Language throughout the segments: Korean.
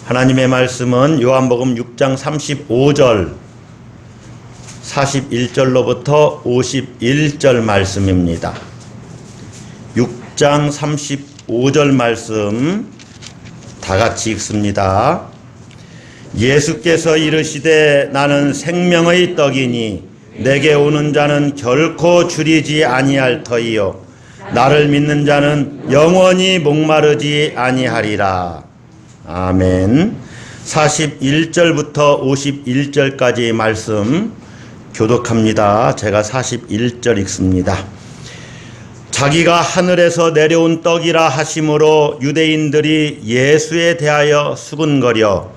하나님의 말씀은 요한복음 6장 35절 41절로부터 51절 말씀입니다. 6장 35절 말씀 다 같이 읽습니다. 예수께서 이르시되 나는 생명의 떡이니 내게 오는 자는 결코 줄이지 아니할 터이요 나를 믿는 자는 영원히 목마르지 아니하리라. 아멘. 41절부터 51절까지 말씀 교독합니다. 제가 41절 읽습니다. 자기가 하늘에서 내려온 떡이라 하심으로 유대인들이 예수에 대하여 수군거려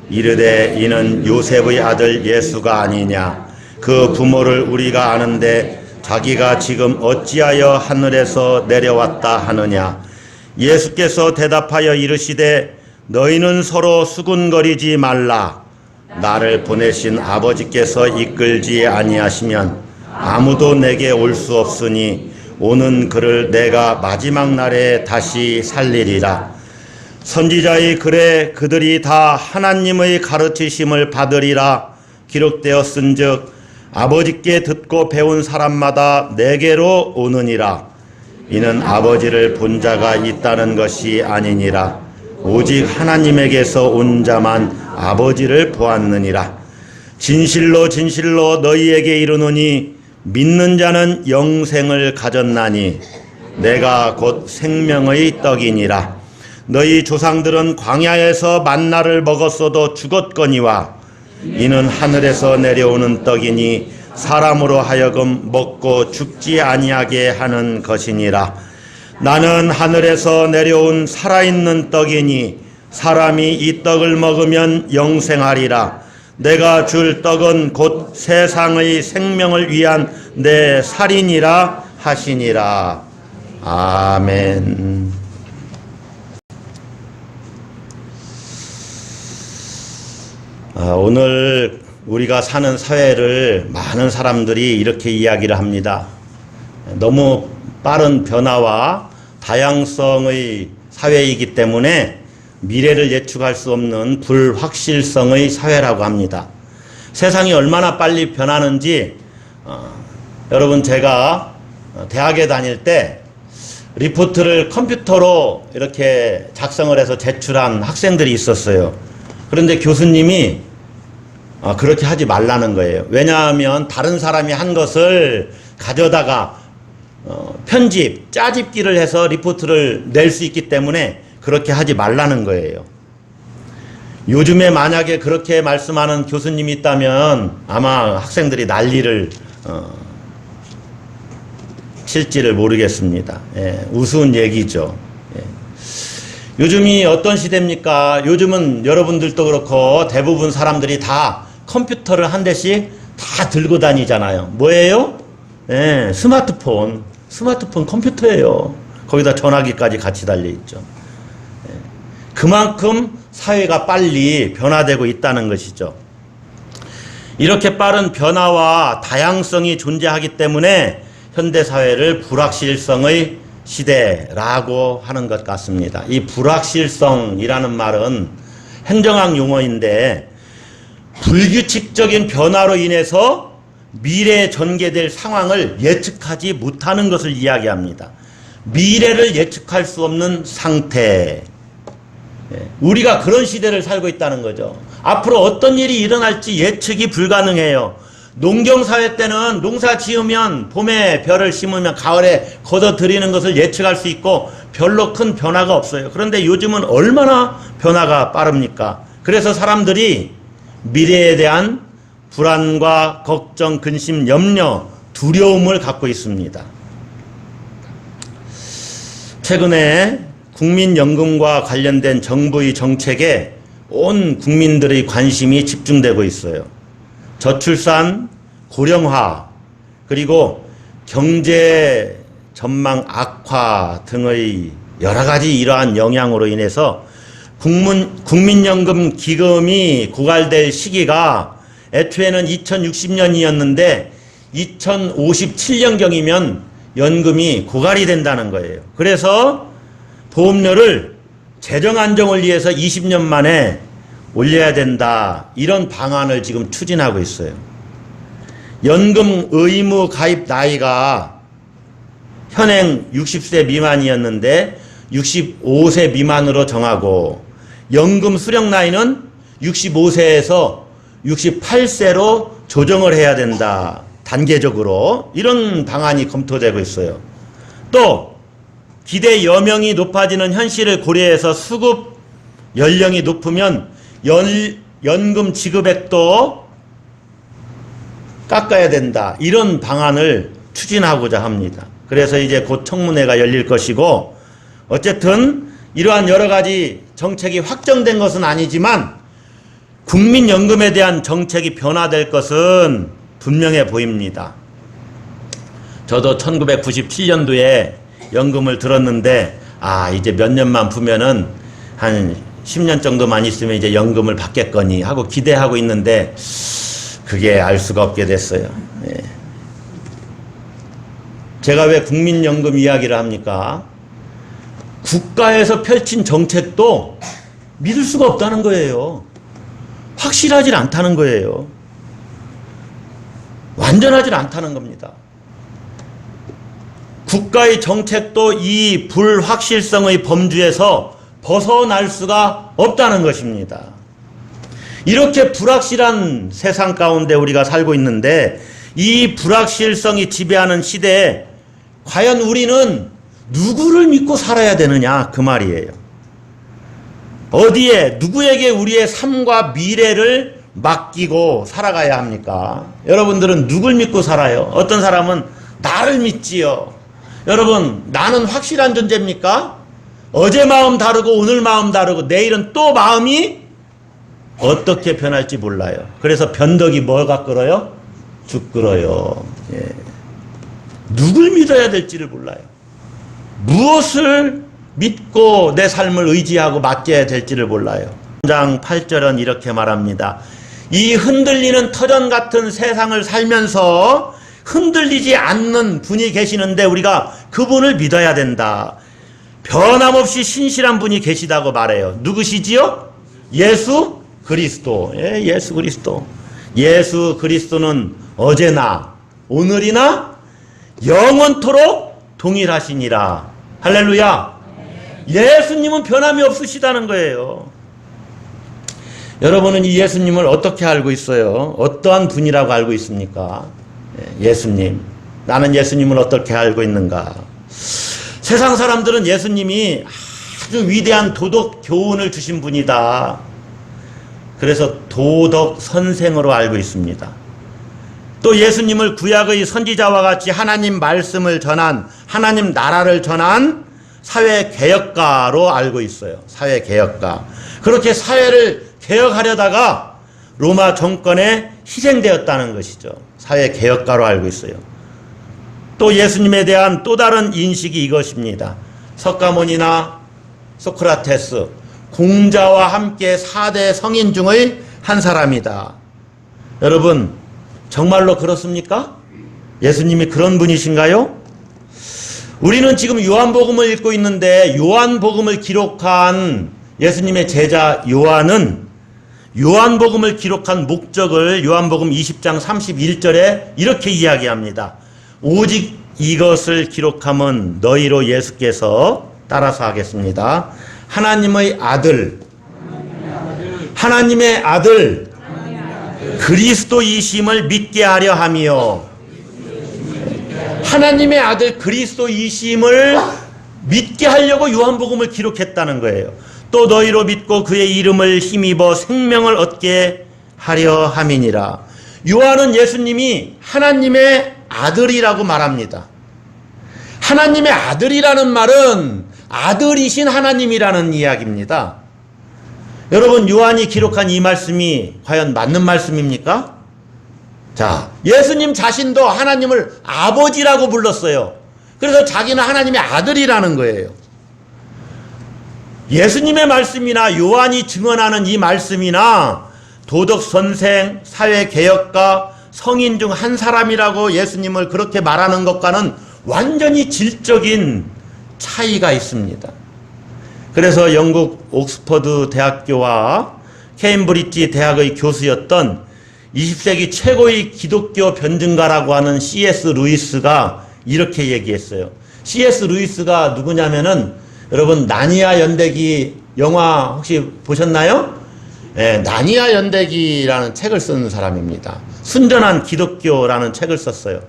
이르되 이는 요셉의 아들 예수가 아니냐. 그 부모를 우리가 아는데 자기가 지금 어찌하여 하늘에서 내려왔다 하느냐. 예수께서 대답하여 이르시되 너희는 서로 수군거리지 말라. 나를 보내신 아버지께서 이끌지 아니하시면 아무도 내게 올 수 없으니 오는 그를 내가 마지막 날에 다시 살리리라. 선지자의 글에 그들이 다 하나님의 가르치심을 받으리라 기록되었은즉 아버지께 듣고 배운 사람마다 내게로 오느니라. 이는 아버지를 본 자가 있다는 것이 아니니라. 오직 하나님에게서 온 자만 아버지를 보았느니라. 진실로 진실로 너희에게 이르노니 믿는 자는 영생을 가졌나니 내가 곧 생명의 떡이니라. 너희 조상들은 광야에서 만나를 먹었어도 죽었거니와 이는 하늘에서 내려오는 떡이니 사람으로 하여금 먹고 죽지 아니하게 하는 것이니라. 나는 하늘에서 내려온 살아있는 떡이니 사람이 이 떡을 먹으면 영생하리라. 내가 줄 떡은 곧 세상의 생명을 위한 내 살이니라 하시니라. 아멘. 오늘 우리가 사는 사회를 많은 사람들이 이렇게 이야기를 합니다. 너무 빠른 변화와 다양성의 사회이기 때문에 미래를 예측할 수 없는 불확실성의 사회라고 합니다. 세상이 얼마나 빨리 변하는지 여러분 제가 대학에 다닐 때 리포트를 컴퓨터로 이렇게 작성을 해서 제출한 학생들이 있었어요. 그런데 교수님이 그렇게 하지 말라는 거예요. 왜냐하면 다른 사람이 한 것을 가져다가 편집, 짜집기를 해서 리포트를 낼 수 있기 때문에 그렇게 하지 말라는 거예요. 요즘에 만약에 그렇게 말씀하는 교수님이 있다면 아마 학생들이 난리를 칠지를 모르겠습니다. 예, 우스운 얘기죠. 예. 요즘이 어떤 시대입니까? 요즘은 여러분들도 그렇고 대부분 사람들이 다 컴퓨터를 한 대씩 다 들고 다니잖아요. 뭐예요? 예, 스마트폰 컴퓨터예요. 거기다 전화기까지 같이 달려있죠. 예, 그만큼 사회가 빨리 변화되고 있다는 것이죠. 이렇게 빠른 변화와 다양성이 존재하기 때문에 현대사회를 불확실성의 시대라고 하는 것 같습니다. 이 불확실성이라는 말은 행정학 용어인데 불규칙적인 변화로 인해서 미래에 전개될 상황을 예측하지 못하는 것을 이야기합니다. 미래를 예측할 수 없는 상태. 우리가 그런 시대를 살고 있다는 거죠. 앞으로 어떤 일이 일어날지 예측이 불가능해요. 농경사회 때는 농사 지으면 봄에 벼를 심으면 가을에 걷어들이는 것을 예측할 수 있고 별로 큰 변화가 없어요. 그런데 요즘은 얼마나 변화가 빠릅니까? 그래서 사람들이 미래에 대한 불안과 걱정, 근심, 염려, 두려움을 갖고 있습니다. 최근에 국민연금과 관련된 정부의 정책에 온 국민들의 관심이 집중되고 있어요. 저출산, 고령화, 그리고 경제 전망 악화 등의 여러 가지 이러한 영향으로 인해서 국민연금 기금이 고갈될 시기가 애초에는 2060년이었는데 2057년경이면 연금이 고갈이 된다는 거예요. 그래서 보험료를 재정 안정을 위해서 20년 만에 올려야 된다. 이런 방안을 지금 추진하고 있어요. 연금 의무 가입 나이가 현행 60세 미만이었는데 65세 미만으로 정하고 연금 수령 나이는 65세에서 68세로 조정을 해야 된다. 단계적으로 이런 방안이 검토되고 있어요. 또 기대 여명이 높아지는 현실을 고려해서 수급 연령이 높으면 연금 지급액도 깎아야 된다. 이런 방안을 추진하고자 합니다. 그래서 이제 곧 청문회가 열릴 것이고 어쨌든 이러한 여러 가지 정책이 확정된 것은 아니지만 국민연금에 대한 정책이 변화될 것은 분명해 보입니다. 저도 1997년도에 연금을 들었는데 이제 몇 년만 부면은 한 10년 정도만 있으면 이제 연금을 받겠거니 하고 기대하고 있는데 그게 알 수가 없게 됐어요. 예. 제가 왜 국민연금 이야기를 합니까? 국가에서 펼친 정책도 믿을 수가 없다는 거예요. 확실하지 않다는 거예요. 완전하지 않다는 겁니다. 국가의 정책도 이 불확실성의 범주에서 벗어날 수가 없다는 것입니다. 이렇게 불확실한 세상 가운데 우리가 살고 있는데 이 불확실성이 지배하는 시대에 과연 우리는 누구를 믿고 살아야 되느냐 그 말이에요. 어디에 누구에게 우리의 삶과 미래를 맡기고 살아가야 합니까? 여러분들은 누굴 믿고 살아요? 어떤 사람은 나를 믿지요. 여러분 나는 확실한 존재입니까? 어제 마음 다르고 오늘 마음 다르고 내일은 또 마음이 어떻게 변할지 몰라요. 그래서 변덕이 뭐가 끓어요? 죽 끓어요. 예. 누굴 믿어야 될지를 몰라요. 무엇을 믿고 내 삶을 의지하고 맡겨야 될지를 몰라요. 3장 8절은 이렇게 말합니다. 이 흔들리는 터전 같은 세상을 살면서 흔들리지 않는 분이 계시는데 우리가 그분을 믿어야 된다. 변함없이 신실한 분이 계시다고 말해요. 누구시지요? 예수 그리스도. 예, 예수 그리스도. 예수 그리스도는 어제나 오늘이나 영원토록 동일하시니라. 할렐루야. 예수님은 변함이 없으시다는 거예요. 여러분은 이 예수님을 어떻게 알고 있어요? 어떠한 분이라고 알고 있습니까? 예수님. 나는 예수님을 어떻게 알고 있는가? 세상 사람들은 예수님이 아주 위대한 도덕 교훈을 주신 분이다. 그래서 도덕 선생으로 알고 있습니다. 또 예수님을 구약의 선지자와 같이 하나님 말씀을 전한, 하나님 나라를 전한 사회 개혁가로 알고 있어요. 사회 개혁가. 그렇게 사회를 개혁하려다가 로마 정권에 희생되었다는 것이죠. 사회 개혁가로 알고 있어요. 또 예수님에 대한 또 다른 인식이 이것입니다. 석가모니나 소크라테스, 공자와 함께 4대 성인 중의 한 사람이다. 여러분 정말로 그렇습니까? 예수님이 그런 분이신가요? 우리는 지금 요한복음을 읽고 있는데 요한복음을 기록한 예수님의 제자 요한은 요한복음을 기록한 목적을 요한복음 20장 31절에 이렇게 이야기합니다. 오직 이것을 기록함은 너희로 예수께서 따라서 하겠습니다. 하나님의 아들 그리스도이심을 믿게 하려 함이요. 하나님의 아들 그리스도이심을 믿게 하려고 요한복음을 기록했다는 거예요. 또 너희로 믿고 그의 이름을 힘입어 생명을 얻게 하려 함이니라. 요한은 예수님이 하나님의 아들이라고 말합니다. 하나님의 아들이라는 말은 아들이신 하나님이라는 이야기입니다. 여러분 요한이 기록한 이 말씀이 과연 맞는 말씀입니까? 자, 예수님 자신도 하나님을 아버지라고 불렀어요. 그래서 자기는 하나님의 아들이라는 거예요. 예수님의 말씀이나 요한이 증언하는 이 말씀이나 도덕선생, 사회개혁가, 성인 중 한 사람이라고 예수님을 그렇게 말하는 것과는 완전히 질적인 차이가 있습니다. 그래서 영국 옥스퍼드 대학교와 케임브리지 대학의 교수였던 20세기 최고의 기독교 변증가라고 하는 C.S. 루이스가 이렇게 얘기했어요. C.S. 루이스가 누구냐면은 여러분 나니아 연대기 영화 혹시 보셨나요? 네, 나니아 연대기라는 책을 쓴 사람입니다. 순전한 기독교라는 책을 썼어요.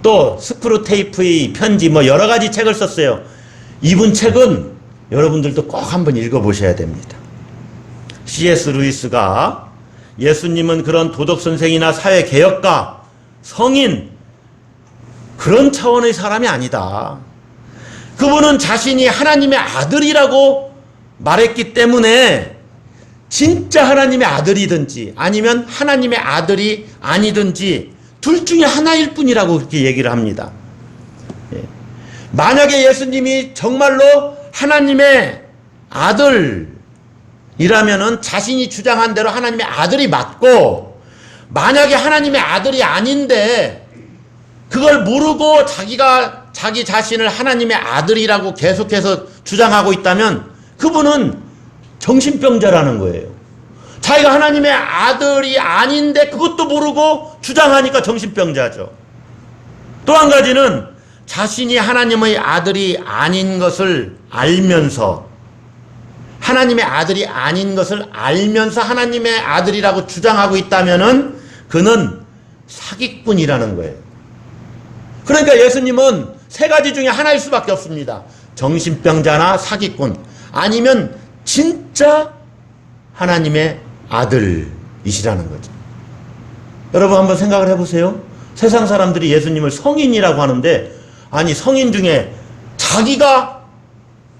또 스크루테이프의 편지 뭐 여러 가지 책을 썼어요. 이분 책은 여러분들도 꼭 한번 읽어보셔야 됩니다. C.S. 루이스가 예수님은 그런 도덕선생이나 사회개혁가, 성인 그런 차원의 사람이 아니다. 그분은 자신이 하나님의 아들이라고 말했기 때문에 진짜 하나님의 아들이든지 아니면 하나님의 아들이 아니든지 둘 중에 하나일 뿐이라고 그렇게 얘기를 합니다. 만약에 예수님이 정말로 하나님의 아들이라면은 자신이 주장한 대로 하나님의 아들이 맞고, 만약에 하나님의 아들이 아닌데 그걸 모르고 자기 자신을 하나님의 아들이라고 계속해서 주장하고 있다면 그분은 정신병자라는 거예요. 자기가 하나님의 아들이 아닌데 그것도 모르고 주장하니까 정신병자죠. 또 한 가지는 자신이 하나님의 아들이 아닌 것을 알면서, 하나님의 아들이 아닌 것을 알면서 하나님의 아들이라고 주장하고 있다면은 그는 사기꾼이라는 거예요. 그러니까 예수님은 세 가지 중에 하나일 수밖에 없습니다. 정신병자나 사기꾼, 아니면 진짜 하나님의 아들이시라는 거죠. 여러분 한번 생각을 해보세요. 세상 사람들이 예수님을 성인이라고 하는데, 아니 성인 중에 자기가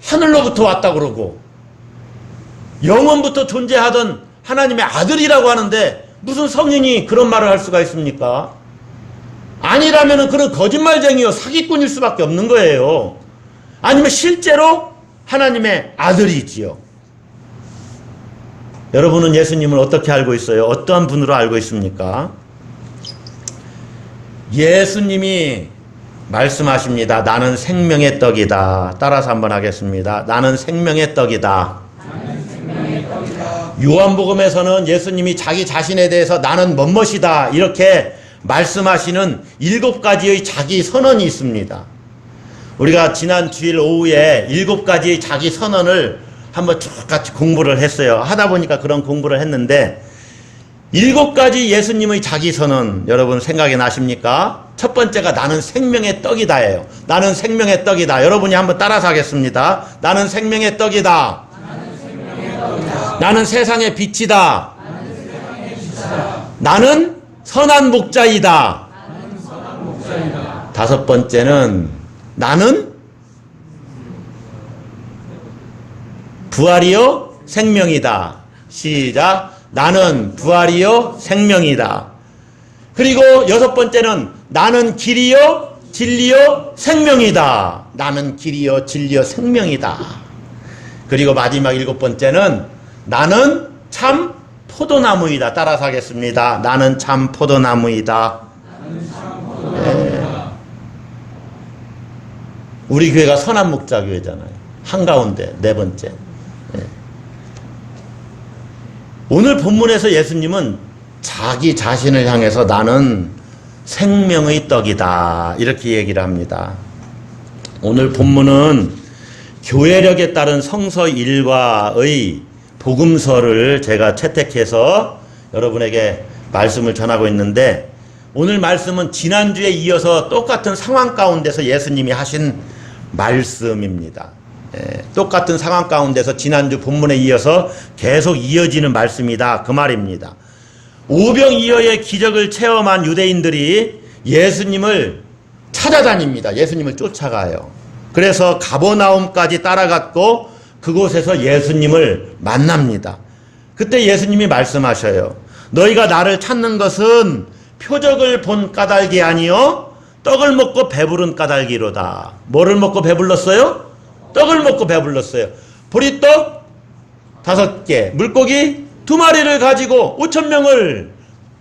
하늘로부터 왔다 그러고 영원부터 존재하던 하나님의 아들이라고 하는데 무슨 성인이 그런 말을 할 수가 있습니까? 아니라면 그런 거짓말쟁이요 사기꾼일 수밖에 없는 거예요. 아니면 실제로 하나님의 아들이지요. 여러분은 예수님을 어떻게 알고 있어요? 어떠한 분으로 알고 있습니까? 예수님이 말씀하십니다. 나는 생명의 떡이다. 따라서 한번 하겠습니다. 나는 생명의 떡이다. 요한복음에서는 예수님이 자기 자신에 대해서 나는 뭐뭇이다 이렇게 말씀하시는 7가지의 자기 선언이 있습니다. 우리가 지난 주일 오후에 7가지의 자기 선언을 한번 쭉 같이 공부를 했어요. 하다 보니까 그런 공부를 했는데 7가지 예수님의 자기 선언 여러분 생각이 나십니까? 첫 번째가 나는 생명의 떡이다예요. 나는 생명의 떡이다. 여러분이 한번 따라서 하겠습니다. 나는 생명의 떡이다. 나는 세상의 빛이다. 나는 선한 목자이다. 다섯 번째는 나는 부활이요 생명이다. 시작. 나는 부활이요 생명이다. 그리고 6번째는 나는 길이요 진리요 생명이다. 나는 길이요 진리요 생명이다. 그리고 마지막 7번째는 나는 참 포도나무이다. 따라서 하겠습니다. 나는 참 포도나무이다. 네. 우리 교회가 선한 목자 교회잖아요. 한가운데 4번째. 네. 오늘 본문에서 예수님은 자기 자신을 향해서 나는 생명의 떡이다 이렇게 얘기를 합니다. 오늘 본문은 교회력에 따른 성서 1과의 복음서를 제가 채택해서 여러분에게 말씀을 전하고 있는데, 오늘 말씀은 지난주에 이어서 똑같은 상황 가운데서 예수님이 하신 말씀입니다. 똑같은 상황 가운데서 지난주 본문에 이어서 계속 이어지는 말씀이다 그 말입니다. 오병이어의 기적을 체험한 유대인들이 예수님을 찾아다닙니다. 예수님을 쫓아가요. 그래서 가버나움까지 따라갔고 그곳에서 예수님을 만납니다. 그때 예수님이 말씀하셔요. 너희가 나를 찾는 것은 표적을 본 까닭이 아니요 떡을 먹고 배부른 까닭이로다. 뭐를 먹고 배불렀어요? 떡을 먹고 배불렀어요. 보리떡 5개, 물고기 2마리를 가지고 5,000명을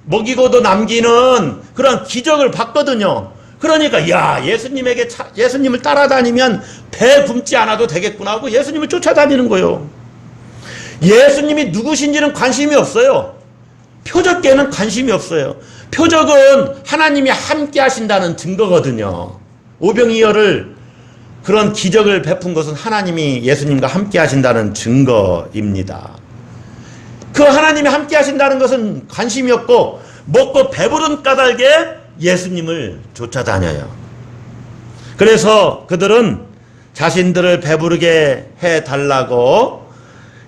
먹이고도 남기는 그런 기적을 봤거든요. 그러니까 야 예수님을 따라다니면 배 굶지 않아도 되겠구나 하고 예수님을 쫓아다니는 거예요. 예수님이 누구신지는 관심이 없어요. 표적계는 관심이 없어요. 표적은 하나님이 함께 하신다는 증거거든요. 오병이어를 그런 기적을 베푼 것은 하나님이 예수님과 함께 하신다는 증거입니다. 그 하나님이 함께 하신다는 것은 관심이 없고 먹고 배부른 까닭에 예수님을 쫓아다녀요. 그래서 그들은 자신들을 배부르게 해달라고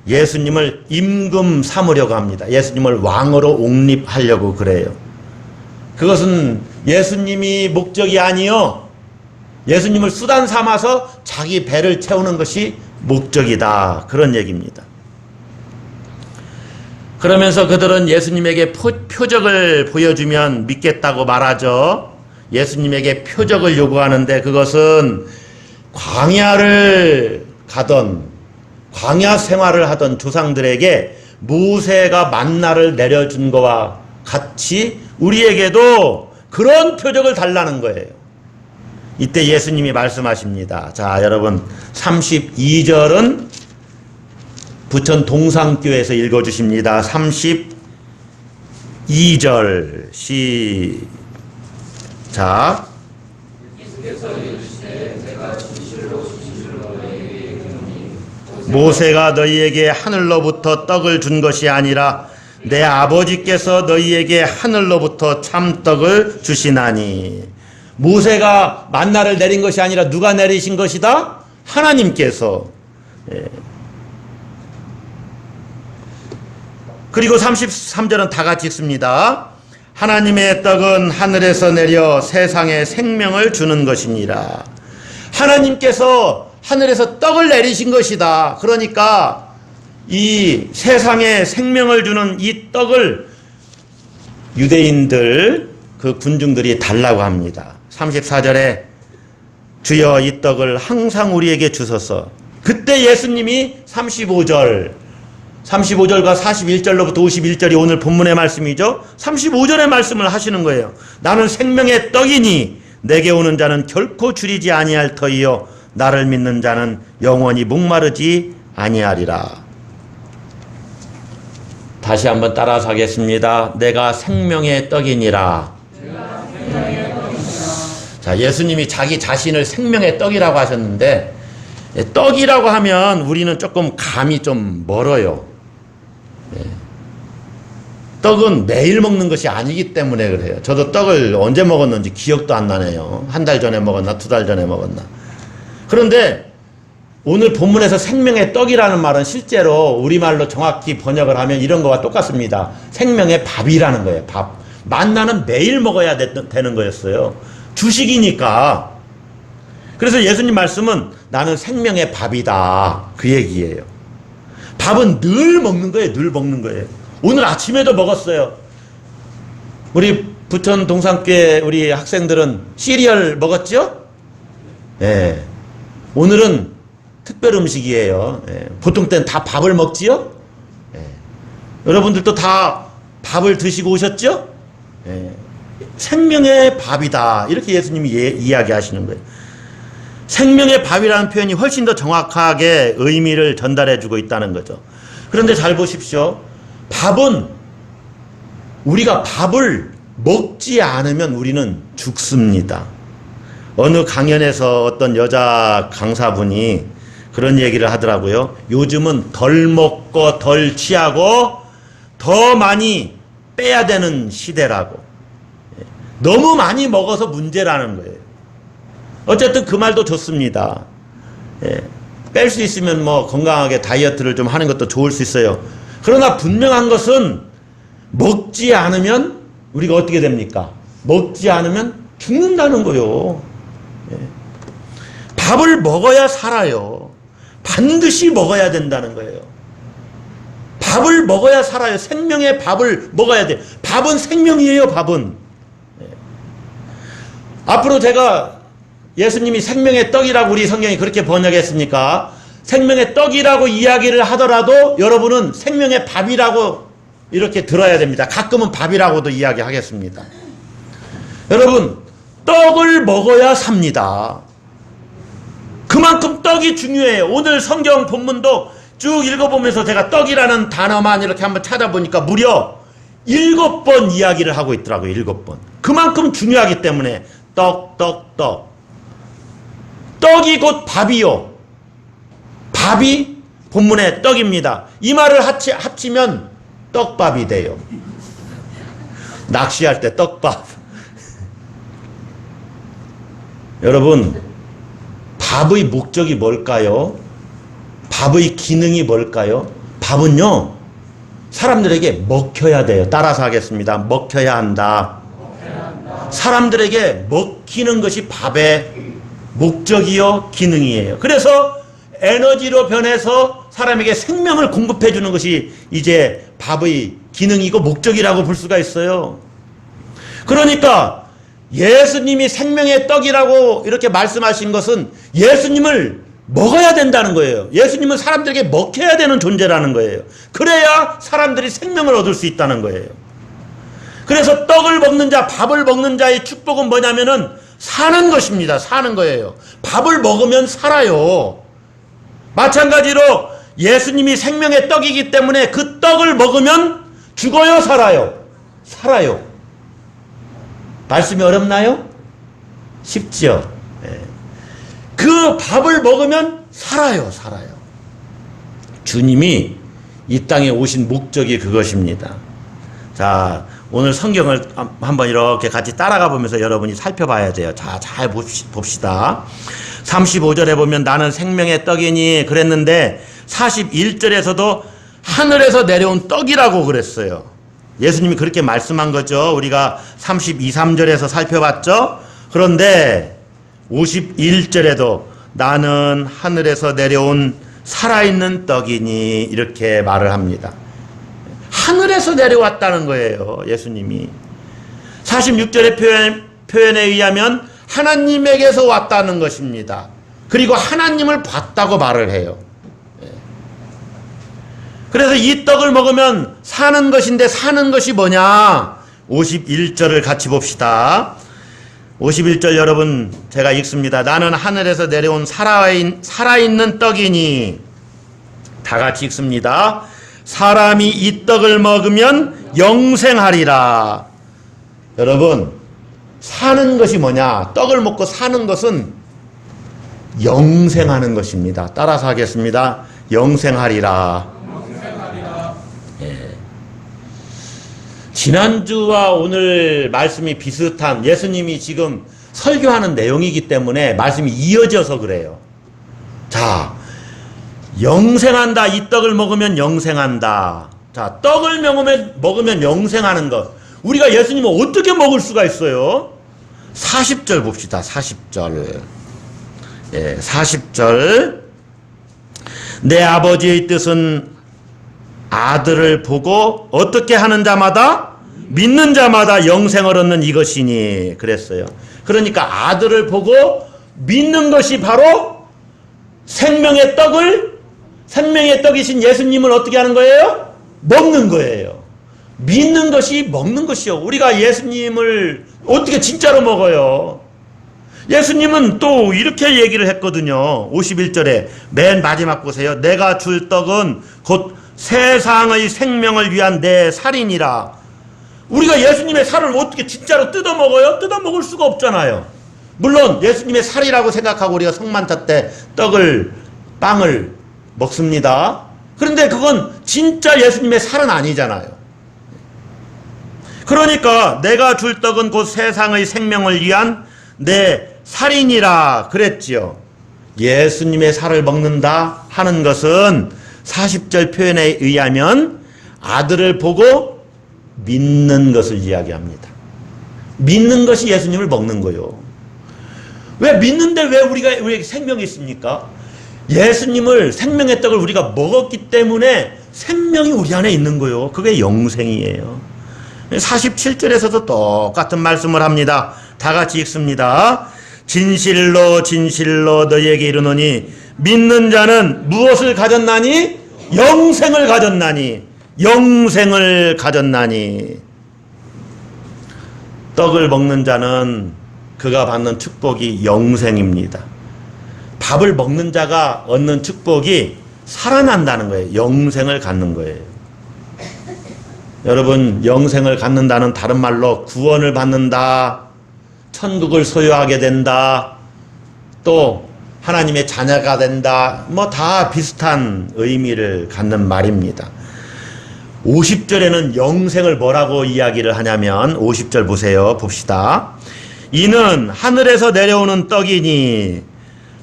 예수님을 임금 삼으려고 합니다. 예수님을 왕으로 옹립하려고 그래요. 그것은 예수님이 목적이 아니요, 예수님을 수단 삼아서 자기 배를 채우는 것이 목적이다, 그런 얘기입니다. 그러면서 그들은 예수님에게 표적을 보여주면 믿겠다고 말하죠. 예수님에게 표적을 요구하는데 그것은 광야를 가던, 광야 생활을 하던 조상들에게 모세가 만나를 내려준 것과 같이 우리에게도 그런 표적을 달라는 거예요. 이때 예수님이 말씀하십니다. 자, 여러분 32절은 부천 동상교에서 읽어주십니다. 32절 시작. 모세가 너희에게 하늘로부터 떡을 준 것이 아니라 내 아버지께서 너희에게 하늘로부터 참떡을 주시나니. 모세가 만나를 내린 것이 아니라 누가 내리신 것이다? 하나님께서. 그리고 33절은 다 같이 읽습니다. 하나님의 떡은 하늘에서 내려 세상에 생명을 주는 것이니라. 하나님께서 하늘에서 떡을 내리신 것이다. 그러니까 이 세상에 생명을 주는 이 떡을 유대인들, 그 군중들이 달라고 합니다. 34절에 주여 이 떡을 항상 우리에게 주소서. 그때 예수님이 35절과 41절로부터 51절이 오늘 본문의 말씀이죠. 35절의 말씀을 하시는 거예요. 나는 생명의 떡이니 내게 오는 자는 결코 줄이지 아니할 터이요 나를 믿는 자는 영원히 목마르지 아니하리라. 다시 한번 따라서 하겠습니다. 내가 생명의 떡이니라. 자, 예수님이 자기 자신을 생명의 떡이라고 하셨는데, 떡이라고 하면 우리는 조금 감이 좀 멀어요. 떡은 매일 먹는 것이 아니기 때문에 그래요. 저도 떡을 언제 먹었는지 기억도 안 나네요. 한 달 전에 먹었나, 두 달 전에 먹었나. 그런데 오늘 본문에서 생명의 떡이라는 말은 실제로 우리말로 정확히 번역을 하면 이런 거와 똑같습니다. 생명의 밥이라는 거예요. 밥. 만나는 매일 먹어야 되는 거였어요. 주식이니까. 그래서 예수님 말씀은 나는 생명의 밥이다, 그 얘기예요. 밥은 늘 먹는 거예요. 늘 먹는 거예요. 오늘 아침에도 먹었어요. 우리 부천 동산교회 우리 학생들은 시리얼 먹었죠? 네. 오늘은 특별 음식이에요. 보통 때는 다 밥을 먹지요? 여러분들도 다 밥을 드시고 오셨죠? 생명의 밥이다, 이렇게 예수님이 이야기하시는 거예요. 생명의 밥이라는 표현이 훨씬 더 정확하게 의미를 전달해 주고 있다는 거죠. 그런데 잘 보십시오. 밥은, 우리가 밥을 먹지 않으면 우리는 죽습니다. 어느 강연에서 어떤 여자 강사분이 그런 얘기를 하더라고요. 요즘은 덜 먹고 덜 취하고 더 많이 빼야 되는 시대라고. 너무 많이 먹어서 문제라는 거예요. 어쨌든 그 말도 좋습니다. 뺄 수 있으면 뭐 건강하게 다이어트를 좀 하는 것도 좋을 수 있어요. 그러나 분명한 것은 먹지 않으면 우리가 어떻게 됩니까? 먹지 않으면 죽는다는 거요. 밥을 먹어야 살아요. 반드시 먹어야 된다는 거예요. 밥을 먹어야 살아요. 생명의 밥을 먹어야 돼. 밥은 생명이에요. 밥은. 앞으로 제가 예수님이 생명의 떡이라고 우리 성경이 그렇게 번역했으니까 생명의 떡이라고 이야기를 하더라도 여러분은 생명의 밥이라고 이렇게 들어야 됩니다. 가끔은 밥이라고도 이야기하겠습니다. 여러분, 떡을 먹어야 삽니다. 그만큼 떡이 중요해요. 오늘 성경 본문도 쭉 읽어보면서 제가 떡이라는 단어만 이렇게 한번 찾아보니까 무려 7번 이야기를 하고 있더라고요. 7번. 그만큼 중요하기 때문에 떡. 떡이 곧 밥이요. 밥이 본문의 떡입니다. 이 말을 합치면 떡밥이 돼요. 낚시할 때 떡밥. 여러분, 밥의 목적이 뭘까요? 밥의 기능이 뭘까요? 밥은요, 사람들에게 먹혀야 돼요. 따라서 하겠습니다. 먹혀야 한다. 사람들에게 먹히는 것이 밥의 목적이요, 기능이에요. 그래서 에너지로 변해서 사람에게 생명을 공급해 주는 것이 이제 밥의 기능이고 목적이라고 볼 수가 있어요. 그러니까 예수님이 생명의 떡이라고 이렇게 말씀하신 것은 예수님을 먹어야 된다는 거예요. 예수님은 사람들에게 먹혀야 되는 존재라는 거예요. 그래야 사람들이 생명을 얻을 수 있다는 거예요. 그래서 떡을 먹는 자, 밥을 먹는 자의 축복은 뭐냐면은 사는 것입니다. 사는 거예요. 밥을 먹으면 살아요. 마찬가지로 예수님이 생명의 떡이기 때문에 그 떡을 먹으면 죽어요, 살아요? 살아요. 말씀이 어렵나요? 쉽죠? 네. 그 밥을 먹으면 살아요. 주님이 이 땅에 오신 목적이 그것입니다. 자, 오늘 성경을 한번 이렇게 같이 따라가 보면서 여러분이 살펴봐야 돼요. 자, 잘 봅시다. 35절에 보면 나는 생명의 떡이니 그랬는데 41절에서도 하늘에서 내려온 떡이라고 그랬어요. 예수님이 그렇게 말씀한 거죠. 우리가 32, 3절에서 살펴봤죠. 그런데 51절에도 나는 하늘에서 내려온 살아있는 떡이니 이렇게 말을 합니다. 하늘에서 내려왔다는 거예요. 예수님이. 46절의 표현에 의하면 하나님에게서 왔다는 것입니다. 그리고 하나님을 봤다고 말을 해요. 그래서 이 떡을 먹으면 사는 것인데 사는 것이 뭐냐? 51절을 같이 봅시다. 51절 여러분 제가 읽습니다. 나는 하늘에서 내려온 살아있는 떡이니 다 같이 읽습니다. 사람이 이 떡을 먹으면 영생하리라. 여러분, 사는 것이 뭐냐? 떡을 먹고 사는 것은 영생하는 것입니다. 따라서 하겠습니다. 영생하리라. 예. 지난주와 오늘 말씀이 비슷한, 예수님이 지금 설교하는 내용이기 때문에 말씀이 이어져서 그래요. 자, 영생한다. 이 떡을 먹으면 영생한다. 자, 떡을 먹으면 영생하는 것. 우리가 예수님을 어떻게 먹을 수가 있어요? 40절 봅시다. 40절. 예, 40절. 내 아버지의 뜻은 아들을 보고 어떻게 하는 자마다, 믿는 자마다 영생을 얻는 이것이니 그랬어요. 그러니까 아들을 보고 믿는 것이 바로 생명의 떡이신 예수님을 어떻게 하는 거예요? 먹는 거예요. 믿는 것이 먹는 것이요. 우리가 예수님을 어떻게 진짜로 먹어요? 예수님은 또 이렇게 얘기를 했거든요. 51절에 맨 마지막 보세요. 내가 줄 떡은 곧 세상의 생명을 위한 내 살이니라. 우리가 예수님의 살을 어떻게 진짜로 뜯어 먹어요? 뜯어 먹을 수가 없잖아요. 물론 예수님의 살이라고 생각하고 우리가 성만찬 때 빵을 먹습니다. 그런데 그건 진짜 예수님의 살은 아니잖아요. 그러니까 내가 줄 떡은 곧 세상의 생명을 위한 내 살이니라 그랬지요. 예수님의 살을 먹는다 하는 것은 40절 표현에 의하면 아들을 보고 믿는 것을 이야기합니다. 믿는 것이 예수님을 먹는 거예요. 왜 믿는데 왜 우리에게 생명이 있습니까? 예수님을, 생명의 떡을 우리가 먹었기 때문에 생명이 우리 안에 있는 거예요. 그게 영생이에요. 47절에서도 똑같은 말씀을 합니다. 다 같이 읽습니다. 진실로 진실로 너희에게 이르노니 믿는 자는 무엇을 가졌나니? 영생을 가졌나니. 영생을 가졌나니. 떡을 먹는 자는 그가 받는 축복이 영생입니다. 밥을 먹는 자가 얻는 축복이 살아난다는 거예요. 영생을 갖는 거예요. 여러분, 영생을 갖는다는 다른 말로 구원을 받는다, 천국을 소유하게 된다, 또 하나님의 자녀가 된다, 뭐 다 비슷한 의미를 갖는 말입니다. 50절에는 영생을 뭐라고 이야기를 하냐면 50절 보세요. 봅시다. 이는 하늘에서 내려오는 떡이니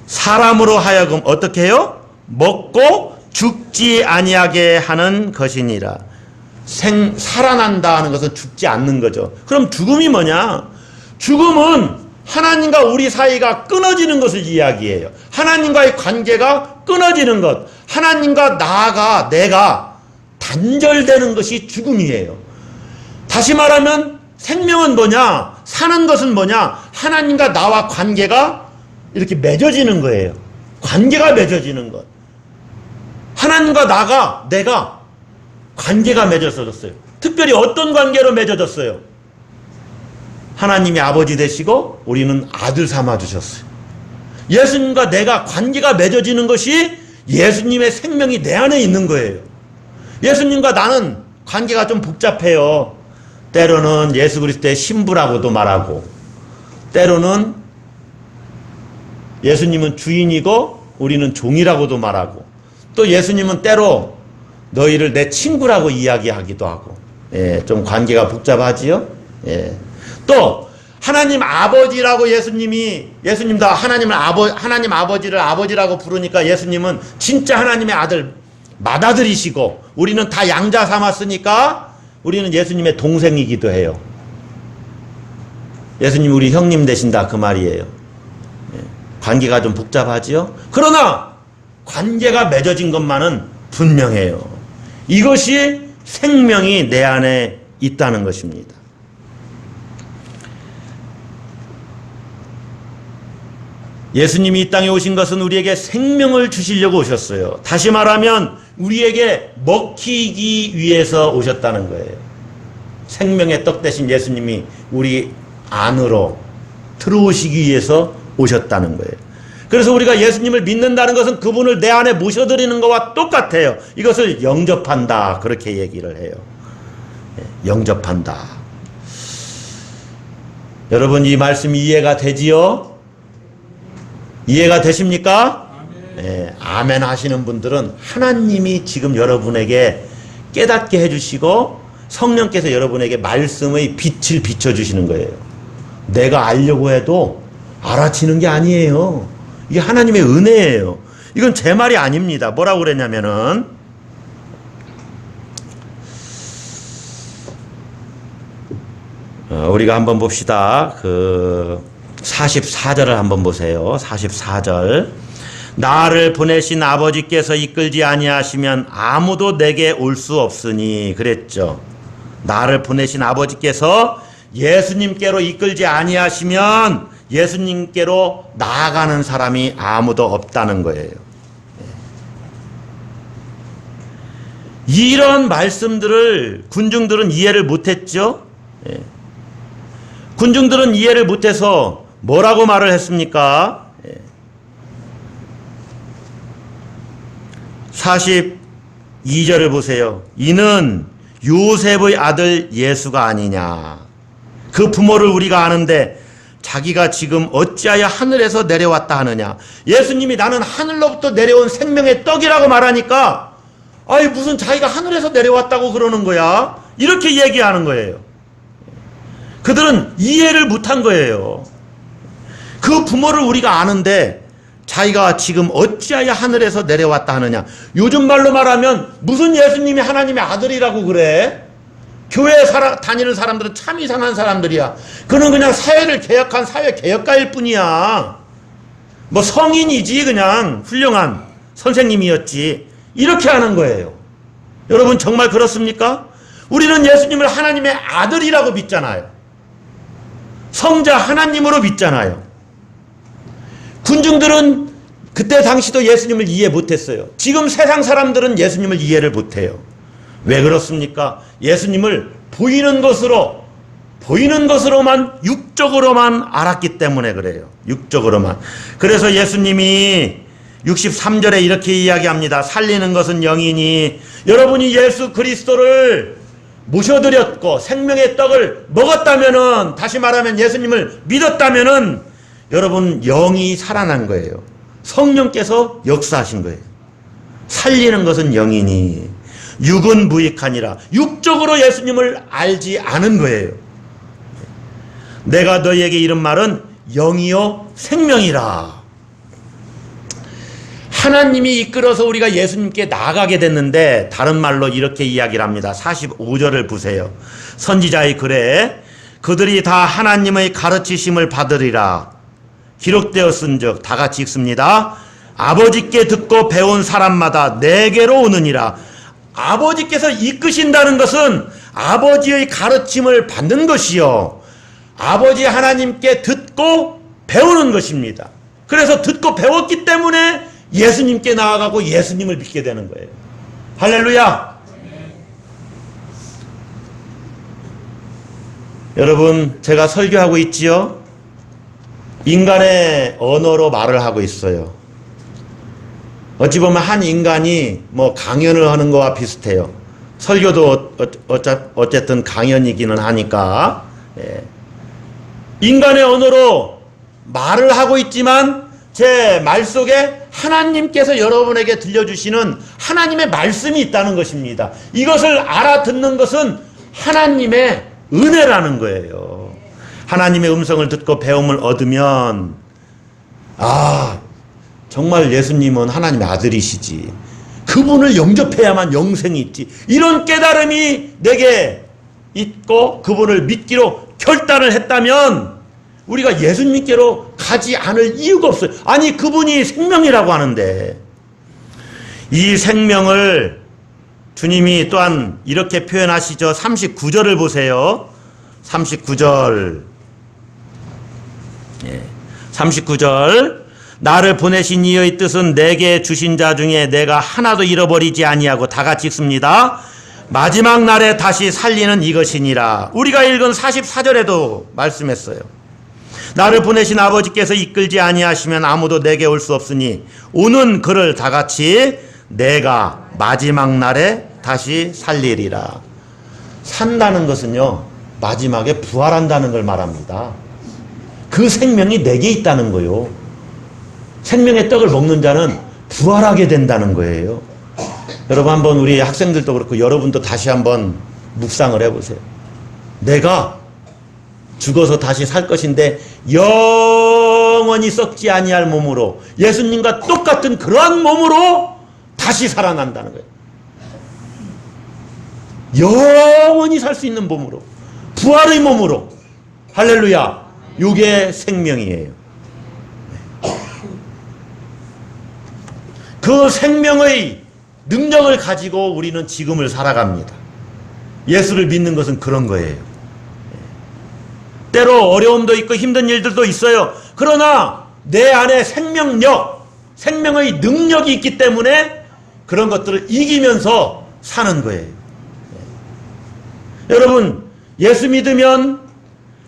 사람으로 하여금 어떻게 해요? 먹고 죽지 아니하게 하는 것이니라. 살아난다 하는 것은 죽지 않는 거죠. 그럼 죽음이 뭐냐? 죽음은 하나님과 우리 사이가 끊어지는 것을 이야기해요. 하나님과의 관계가 끊어지는 것, 하나님과 나가 내가 단절되는 것이 죽음이에요. 다시 말하면 생명은 뭐냐? 사는 것은 뭐냐? 하나님과 나와 관계가 이렇게 맺어지는 거예요. 관계가 맺어지는 것. 하나님과 내가 관계가 맺어졌어요. 특별히 어떤 관계로 맺어졌어요? 하나님이 아버지 되시고 우리는 아들 삼아 주셨어요. 예수님과 내가 관계가 맺어지는 것이 예수님의 생명이 내 안에 있는 거예요. 예수님과 나는 관계가 좀 복잡해요. 때로는 예수 그리스도의 신부라고도 말하고, 때로는 예수님은 주인이고 우리는 종이라고도 말하고, 또 예수님은 때로 너희를 내 친구라고 이야기하기도 하고, 좀 관계가 복잡하지요. 또 하나님 아버지라고 예수님도 하나님 아버지를 아버지라고 부르니까 예수님은 진짜 하나님의 아들, 맏아들이시고 우리는 다 양자 삼았으니까 우리는 예수님의 동생이기도 해요. 예수님 우리 형님 되신다 그 말이에요. 관계가 좀 복잡하지요. 그러나 관계가 맺어진 것만은 분명해요. 이것이 생명이 내 안에 있다는 것입니다. 예수님이 이 땅에 오신 것은 우리에게 생명을 주시려고 오셨어요. 다시 말하면 우리에게 먹히기 위해서 오셨다는 거예요. 생명의 떡 대신 예수님이 우리 안으로 들어오시기 위해서 오셨다는 거예요. 그래서 우리가 예수님을 믿는다는 것은 그분을 내 안에 모셔드리는 것과 똑같아요. 이것을 영접한다, 그렇게 얘기를 해요. 영접한다. 여러분, 이 말씀이 이해가 되지요? 이해가 되십니까? 아멘. 아멘 하시는 분들은 하나님이 지금 여러분에게 깨닫게 해주시고 성령께서 여러분에게 말씀의 빛을 비춰주시는 거예요. 내가 알려고 해도 알아치는 게 아니에요. 이게 하나님의 은혜예요. 이건 제 말이 아닙니다. 뭐라고 그랬냐면은 우리가 한번 봅시다. 44절을 한번 보세요. 44절. 나를 보내신 아버지께서 이끌지 아니하시면 아무도 내게 올 수 없으니 그랬죠. 나를 보내신 아버지께서 예수님께로 이끌지 아니하시면 예수님께로 나아가는 사람이 아무도 없다는 거예요. 이런 말씀들을 군중들은 이해를 못했죠. 군중들은 이해를 못해서 뭐라고 말을 했습니까? 42절을 보세요. 이는 요셉의 아들 예수가 아니냐. 그 부모를 우리가 아는데 자기가 지금 어찌하여 하늘에서 내려왔다 하느냐. 예수님이 나는 하늘로부터 내려온 생명의 떡이라고 말하니까 아이 무슨 자기가 하늘에서 내려왔다고 그러는 거야. 이렇게 얘기하는 거예요. 그들은 이해를 못한 거예요. 그 부모를 우리가 아는데 자기가 지금 어찌하여 하늘에서 내려왔다 하느냐. 요즘 말로 말하면 무슨 예수님이 하나님의 아들이라고 그래. 교회에 다니는 사람들은 참 이상한 사람들이야. 그는 그냥 사회를 개혁한 사회 개혁가일 뿐이야. 뭐 성인이지 그냥 훌륭한 선생님이었지. 이렇게 하는 거예요. 여러분 정말 그렇습니까? 우리는 예수님을 하나님의 아들이라고 믿잖아요. 성자 하나님으로 믿잖아요. 군중들은 그때 당시도 예수님을 이해 못했어요. 지금 세상 사람들은 예수님을 이해를 못해요. 왜 그렇습니까? 예수님을 보이는 것으로만 육적으로만 알았기 때문에 그래요. 육적으로만. 그래서 예수님이 63절에 이렇게 이야기합니다. 살리는 것은 영이니 여러분이 예수 그리스도를 모셔드렸고 생명의 떡을 먹었다면은, 다시 말하면 예수님을 믿었다면은 여러분 영이 살아난 거예요. 성령께서 역사하신 거예요. 살리는 것은 영이니 육은 무익하니라. 육적으로 예수님을 알지 않은 거예요. 내가 너희에게 이른 말은 영이요 생명이라. 하나님이 이끌어서 우리가 예수님께 나아가게 됐는데, 다른 말로 이렇게 이야기를 합니다. 45절을 보세요. 선지자의 글에 그들이 다 하나님의 가르치심을 받으리라 기록되었은즉, 다 같이 읽습니다. 아버지께 듣고 배운 사람마다 내게로 오느니라. 아버지께서 이끄신다는 것은 아버지의 가르침을 받는 것이요, 아버지 하나님께 듣고 배우는 것입니다. 그래서 듣고 배웠기 때문에 예수님께 나아가고 예수님을 믿게 되는 거예요. 할렐루야. 여러분, 제가 설교하고 있지요? 인간의 언어로 말을 하고 있어요. 어찌 보면 한 인간이 뭐 강연을 하는 거와 비슷해요. 설교도 어쨌든 강연이기는 하니까. 인간의 언어로 말을 하고 있지만 제 말 속에 하나님께서 여러분에게 들려주시는 하나님의 말씀이 있다는 것입니다. 이것을 알아듣는 것은 하나님의 은혜라는 거예요. 하나님의 음성을 듣고 배움을 얻으면, 아, 정말 예수님은 하나님의 아들이시지, 그분을 영접해야만 영생이 있지, 이런 깨달음이 내게 있고 그분을 믿기로 결단을 했다면 우리가 예수님께로 가지 않을 이유가 없어요. 아니, 그분이 생명이라고 하는데, 이 생명을 주님이 또한 이렇게 표현하시죠. 39절을 보세요. 39절. 39절. 나를 보내신 이의 뜻은 내게 주신 자 중에 내가 하나도 잃어버리지 아니하고, 다 같이 읽습니다. 마지막 날에 다시 살리는 이것이니라. 우리가 읽은 44절에도 말씀했어요. 나를 보내신 아버지께서 이끌지 아니하시면 아무도 내게 올 수 없으니 오는 그를 다 같이 내가 마지막 날에 다시 살리리라. 산다는 것은요, 마지막에 부활한다는 걸 말합니다. 그 생명이 내게 있다는 거요. 생명의 떡을 먹는 자는 부활하게 된다는 거예요. 여러분, 한번 우리 학생들도 그렇고 여러분도 다시 한번 묵상을 해보세요. 내가 죽어서 다시 살 것인데 영원히 썩지 아니할 몸으로, 예수님과 똑같은 그러한 몸으로 다시 살아난다는 거예요. 영원히 살 수 있는 몸으로, 부활의 몸으로. 할렐루야. 이게 생명이에요. 그 생명의 능력을 가지고 우리는 지금을 살아갑니다. 예수를 믿는 것은 그런 거예요. 때로 어려움도 있고 힘든 일들도 있어요. 그러나 내 안에 생명력, 생명의 능력이 있기 때문에 그런 것들을 이기면서 사는 거예요. 여러분, 예수 믿으면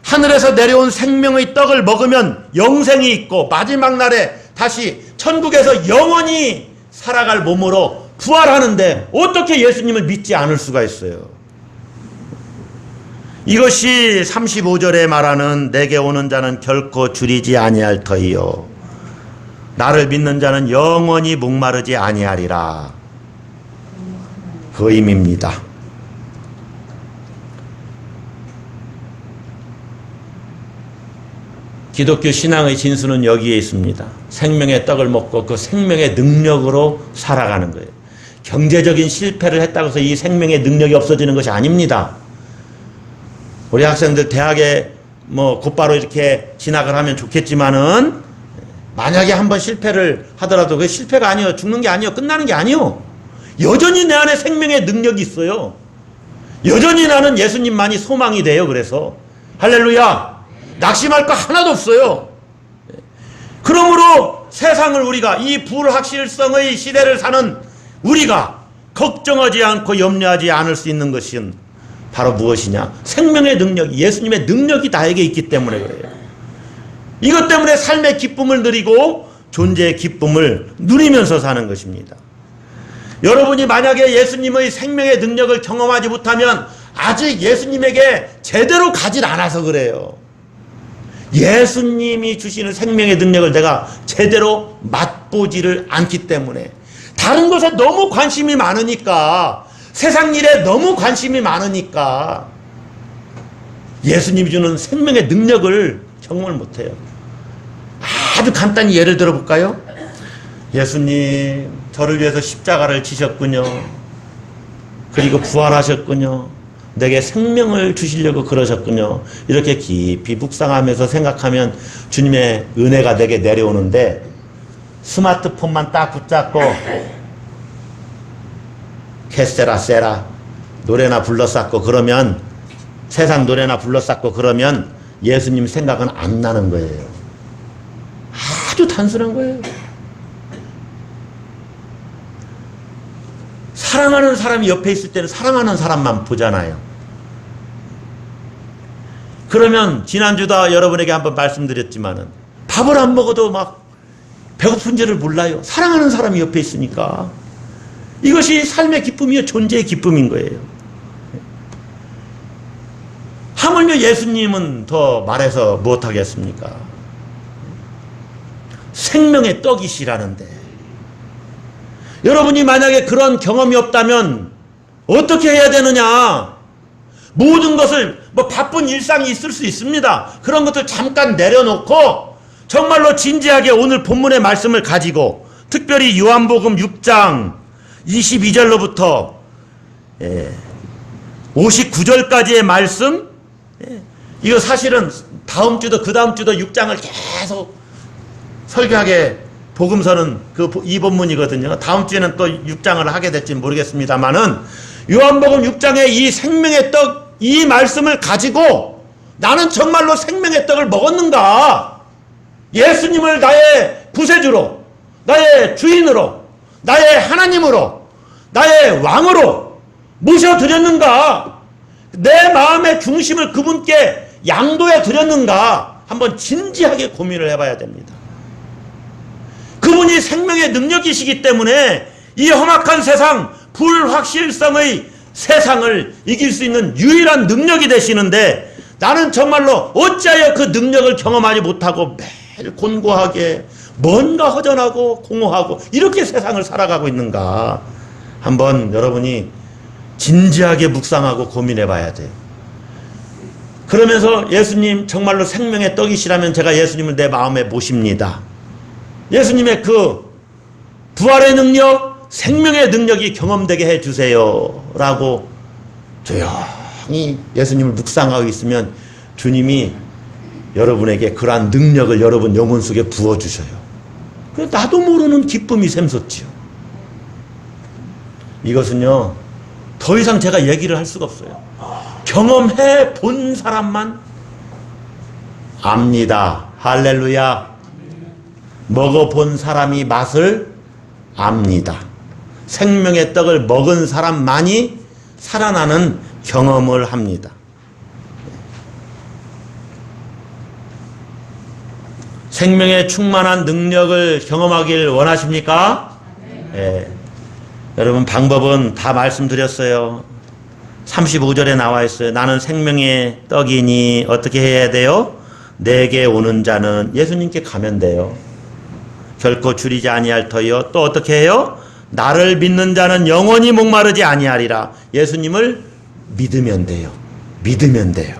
하늘에서 내려온 생명의 떡을 먹으면 영생이 있고 마지막 날에 다시 천국에서 영원히 살아갈 몸으로 부활하는데 어떻게 예수님을 믿지 않을 수가 있어요? 이것이 35절에 말하는 내게 오는 자는 결코 줄이지 아니할 터이요, 나를 믿는 자는 영원히 목마르지 아니하리라. 그 의미입니다. 기독교 신앙의 진수는 여기에 있습니다. 생명의 떡을 먹고 그 생명의 능력으로 살아가는 거예요. 경제적인 실패를 했다고 해서 이 생명의 능력이 없어지는 것이 아닙니다. 우리 학생들 대학에 뭐 곧바로 이렇게 진학을 하면 좋겠지만은, 만약에 한번 실패를 하더라도 그게 실패가 아니에요. 죽는 게 아니에요. 끝나는 게 아니에요. 여전히 내 안에 생명의 능력이 있어요. 여전히 나는 예수님만이 소망이 돼요. 그래서 할렐루야. 낙심할 거 하나도 없어요. 그러므로 세상을 우리가, 이 불확실성의 시대를 사는 우리가 걱정하지 않고 염려하지 않을 수 있는 것은 바로 무엇이냐? 생명의 능력, 예수님의 능력이 나에게 있기 때문에 그래요. 이것 때문에 삶의 기쁨을 누리고 존재의 기쁨을 누리면서 사는 것입니다. 여러분이 만약에 예수님의 생명의 능력을 경험하지 못하면 아직 예수님에게 제대로 가질 않아서 그래요. 예수님이 주시는 생명의 능력을 내가 제대로 맛보지를 않기 때문에, 다른 것에 너무 관심이 많으니까, 세상 일에 너무 관심이 많으니까 예수님이 주는 생명의 능력을 경험을 못해요. 아주 간단히 예를 들어볼까요? 예수님 저를 위해서 십자가를 지셨군요. 그리고 부활하셨군요. 내게 생명을 주시려고 그러셨군요. 이렇게 깊이 묵상하면서 생각하면 주님의 은혜가 내게 내려오는데, 스마트폰만 딱 붙잡고 캐세라 세라 노래나 불러쌓고 그러면, 세상 노래나 불러쌓고 그러면 예수님 생각은 안 나는 거예요. 아주 단순한 거예요. 사랑하는 사람이 옆에 있을 때는 사랑하는 사람만 보잖아요. 그러면 지난주도 여러분에게 한번 말씀드렸지만은, 밥을 안 먹어도 막 배고픈지를 몰라요. 사랑하는 사람이 옆에 있으니까. 이것이 삶의 기쁨이요, 존재의 기쁨인 거예요. 하물며 예수님은 더 말해서 무엇하겠습니까? 생명의 떡이시라는데, 여러분이 만약에 그런 경험이 없다면 어떻게 해야 되느냐? 모든 것을, 바쁜 일상이 있을 수 있습니다. 그런 것들 잠깐 내려놓고 정말로 진지하게 오늘 본문의 말씀을 가지고, 특별히 요한복음 6장 22절로부터 59절까지의 말씀, 이거 사실은 다음 주도 그 다음 주도 6장을 계속 설교하게, 복음서는 이 본문이거든요. 다음 주에는 또 6장을 하게 될지 모르겠습니다만은, 요한복음 6장의 이 생명의 떡, 이 말씀을 가지고 나는 정말로 생명의 떡을 먹었는가? 예수님을 나의 구세주로, 나의 주인으로, 나의 하나님으로, 나의 왕으로 모셔드렸는가? 내 마음의 중심을 그분께 양도해 드렸는가? 한번 진지하게 고민을 해봐야 됩니다. 그분이 생명의 능력이시기 때문에 이 험악한 세상, 불확실성의 세상을 이길 수 있는 유일한 능력이 되시는데, 나는 정말로 어찌하여 그 능력을 경험하지 못하고 매일 곤고하게 뭔가 허전하고 공허하고 이렇게 세상을 살아가고 있는가? 한번 여러분이 진지하게 묵상하고 고민해 봐야 돼요. 그러면서 예수님 정말로 생명의 떡이시라면 제가 예수님을 내 마음에 모십니다. 예수님의 그 부활의 능력, 생명의 능력이 경험되게 해주세요 라고 조용히 예수님을 묵상하고 있으면 주님이 여러분에게 그러한 능력을 여러분 영혼 속에 부어주셔요. 나도 모르는 기쁨이 샘솟지요. 이것은요, 더 이상 제가 얘기를 할 수가 없어요. 경험해 본 사람만 압니다. 할렐루야. 먹어본 사람이 맛을 압니다. 생명의 떡을 먹은 사람만이 살아나는 경험을 합니다. 생명의 충만한 능력을 경험하길 원하십니까? 네. 여러분, 방법은 다 말씀드렸어요. 35절에 나와 있어요. 나는 생명의 떡이니 어떻게 해야 돼요? 내게 오는 자는 예수님께 가면 돼요. 결코 줄이지 아니할 터이요. 또 어떻게 해요? 나를 믿는 자는 영원히 목마르지 아니하리라. 예수님을 믿으면 돼요. 믿으면 돼요.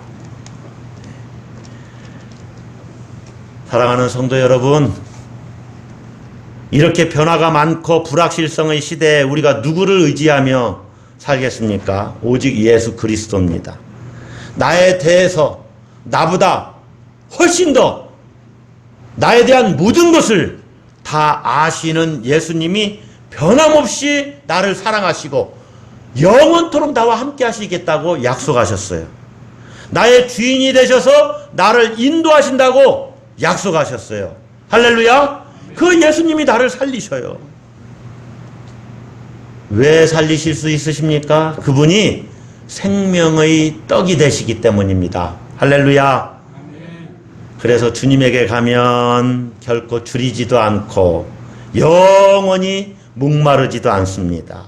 사랑하는 성도 여러분, 이렇게 변화가 많고 불확실성의 시대에 우리가 누구를 의지하며 살겠습니까? 오직 예수 그리스도입니다. 나에 대해서 나보다 훨씬 더 나에 대한 모든 것을 다 아시는 예수님이 변함없이 나를 사랑하시고 영원토록 나와 함께 하시겠다고 약속하셨어요. 나의 주인이 되셔서 나를 인도하신다고 약속하셨어요. 할렐루야. 그 예수님이 나를 살리셔요. 왜 살리실 수 있으십니까? 그분이 생명의 떡이 되시기 때문입니다. 할렐루야. 그래서 주님에게 가면 결코 줄이지도 않고 영원히 목마르지도 않습니다.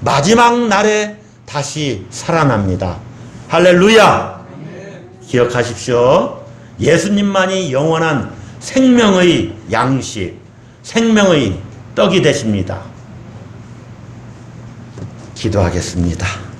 마지막 날에 다시 살아납니다. 할렐루야! 기억하십시오. 예수님만이 영원한 생명의 양식, 생명의 떡이 되십니다. 기도하겠습니다.